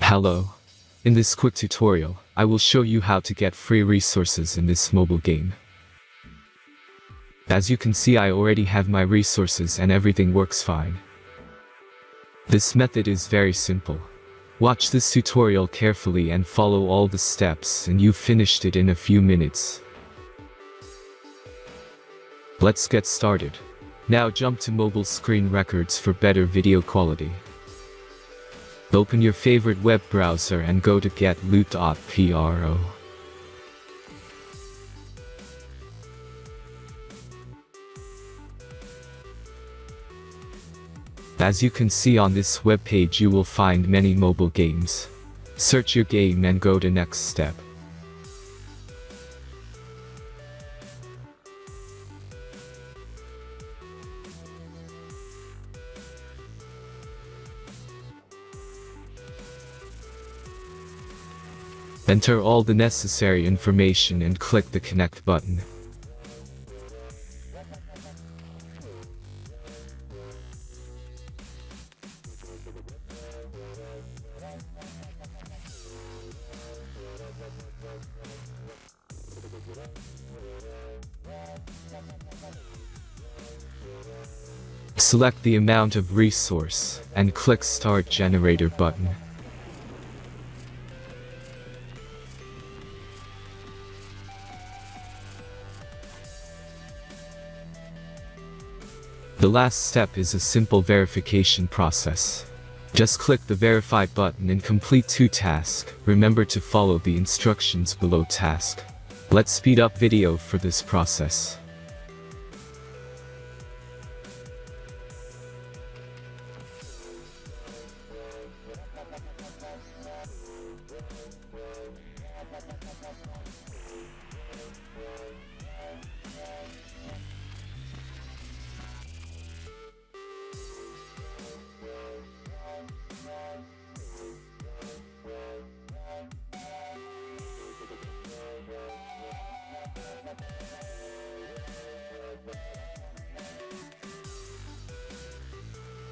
Hello. In this quick tutorial, I will show you how to get free resources in this mobile game. As you can see, I already have my resources and everything works fine. This method is very simple. Watch this tutorial carefully and follow all the steps and you've finished it in a few minutes. Let's get started. Now jump to mobile screen records for better video quality. Open your favorite web browser and go to getloot.pro. As you can see on this web page, you will find many mobile games. Search your game and go to next step. Enter all the necessary information and click the connect button. Select the amount of resource and click Start Generator button. The last step is a simple verification process. Just click the Verify button and complete 2 tasks. Remember to follow the instructions below task. Let's speed up video for this process.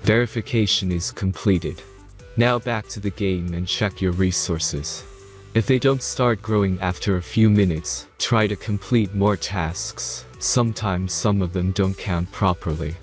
Verification is completed. Now back to the game and check your resources. If they don't start growing after a few minutes, try to complete more tasks. Sometimes some of them don't count properly.